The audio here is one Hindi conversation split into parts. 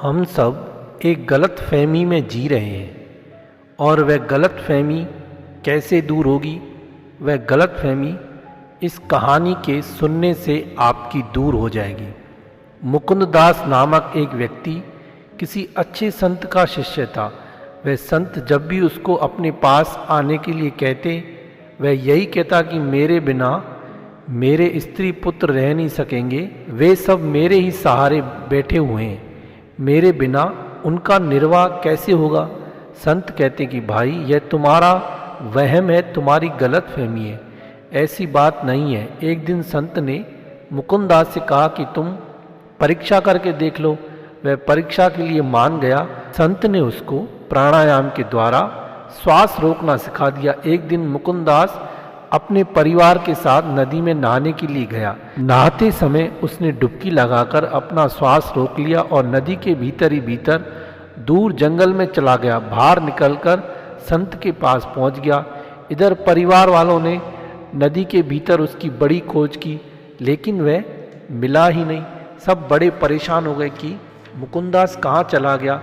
हम सब एक गलत फहमी में जी रहे हैं और वह गलत फहमी कैसे दूर होगी। वह गलत फहमी इस कहानी के सुनने से आपकी दूर हो जाएगी। मुकुंद दास नामक एक व्यक्ति किसी अच्छे संत का शिष्य था। वह संत जब भी उसको अपने पास आने के लिए कहते, वह यही कहता कि मेरे बिना मेरे स्त्री पुत्र रह नहीं सकेंगे, वे सब मेरे ही सहारे बैठे हुए हैं, मेरे बिना उनका निर्वाह कैसे होगा। संत कहते कि भाई यह तुम्हारा वहम है, तुम्हारी गलत फहमी है, ऐसी बात नहीं है। एक दिन संत ने मुकुंद दास से कहा कि तुम परीक्षा करके देख लो। वह परीक्षा के लिए मान गया। संत ने उसको प्राणायाम के द्वारा श्वास रोकना सिखा दिया। एक दिन मुकुंद दास अपने परिवार के साथ नदी में नहाने के लिए गया। नहाते समय उसने डुबकी लगाकर अपना श्वास रोक लिया और नदी के भीतर ही भीतर दूर जंगल में चला गया। बाहर निकलकर संत के पास पहुंच गया। इधर परिवार वालों ने नदी के भीतर उसकी बड़ी खोज की, लेकिन वह मिला ही नहीं। सब बड़े परेशान हो गए कि मुकुंद दास कहाँ चला गया।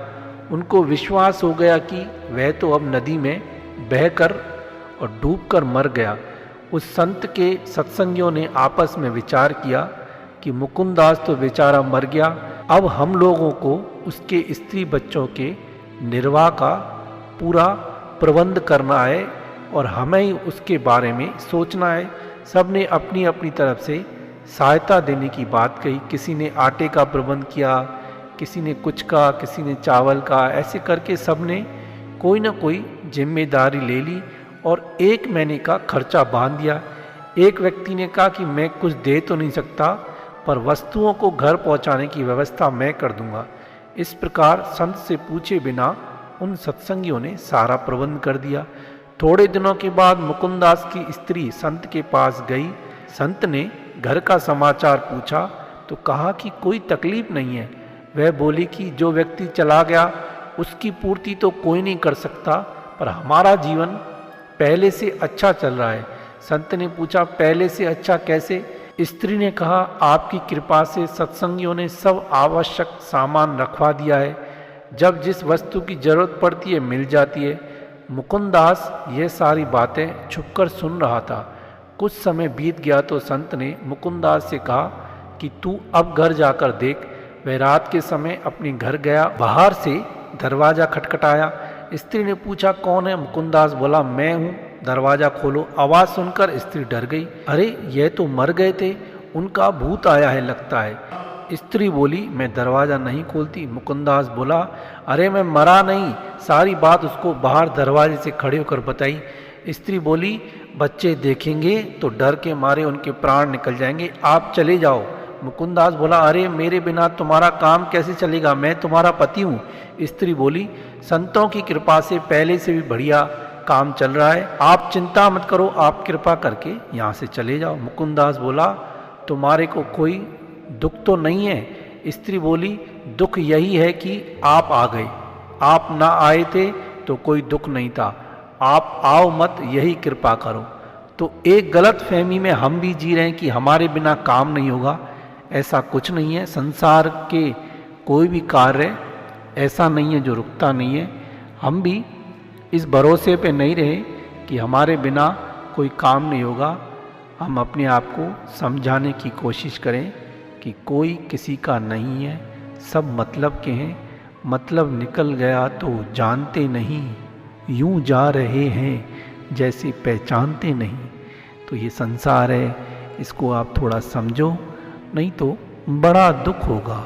उनको विश्वास हो गया कि वह तो अब नदी में बहकर और डूबकर मर गया। उस संत के सत्संगियों ने आपस में विचार किया कि मुकुंद दास तो बेचारा मर गया, अब हम लोगों को उसके स्त्री बच्चों के निर्वाह का पूरा प्रबंध करना है और हमें ही उसके बारे में सोचना है। सब ने अपनी अपनी तरफ से सहायता देने की बात कही। किसी ने आटे का प्रबंध किया, किसी ने कुछ का, किसी ने चावल का। ऐसे करके सब ने कोई ना कोई जिम्मेदारी ले ली और 1 महीने का खर्चा बांध दिया। एक व्यक्ति ने कहा कि मैं कुछ दे तो नहीं सकता, पर वस्तुओं को घर पहुंचाने की व्यवस्था मैं कर दूंगा। इस प्रकार संत से पूछे बिना उन सत्संगियों ने सारा प्रबंध कर दिया। थोड़े दिनों के बाद मुकुंद दास की स्त्री संत के पास गई। संत ने घर का समाचार पूछा तो कहा कि कोई तकलीफ नहीं है। वह बोली कि जो व्यक्ति चला गया उसकी पूर्ति तो कोई नहीं कर सकता, पर हमारा जीवन पहले से अच्छा चल रहा है। संत ने पूछा पहले से अच्छा कैसे? स्त्री ने कहा आपकी कृपा से सत्संगियों ने सब आवश्यक सामान रखवा दिया है, जब जिस वस्तु की जरूरत पड़ती है मिल जाती है। मुकुंद दास ये सारी बातें छुपकर सुन रहा था। कुछ समय बीत गया तो संत ने मुकुंद दास से कहा कि तू अब घर जाकर देख। वह रात के समय अपने घर गया। बाहर से दरवाजा खटखटाया। स्त्री ने पूछा कौन है? मुकुंद दास बोला मैं हूँ, दरवाजा खोलो। आवाज सुनकर स्त्री डर गई। अरे यह तो मर गए थे, उनका भूत आया है लगता है। स्त्री बोली मैं दरवाजा नहीं खोलती। मुकुंद दास बोला अरे मैं मरा नहीं। सारी बात उसको बाहर दरवाजे से खड़े होकर बताई। स्त्री बोली बच्चे देखेंगे तो डर के मारे उनके प्राण निकल जाएंगे, आप चले जाओ। मुकुंद दास बोला अरे मेरे बिना तुम्हारा काम कैसे चलेगा, मैं तुम्हारा पति हूँ। स्त्री बोली संतों की कृपा से पहले से भी बढ़िया काम चल रहा है, आप चिंता मत करो, आप कृपा करके यहाँ से चले जाओ। मुकुंद दास बोला तुम्हारे को कोई दुख तो नहीं है? स्त्री बोली दुख यही है कि आप आ गए, आप ना आए थे तो कोई दुख नहीं था, आप आओ मत, यही कृपा करो। तो एक गलत फहमी में हम भी जी रहे हैं कि हमारे बिना काम नहीं होगा। ऐसा कुछ नहीं है। संसार के कोई भी कार्य ऐसा नहीं है जो रुकता नहीं है। हम भी इस भरोसे पे नहीं रहे कि हमारे बिना कोई काम नहीं होगा। हम अपने आप को समझाने की कोशिश करें कि कोई किसी का नहीं है, सब मतलब के हैं। मतलब निकल गया तो जानते नहीं, यूं जा रहे हैं जैसे पहचानते नहीं। तो ये संसार है, इसको आप थोड़ा समझो, नहीं तो बड़ा दुख होगा।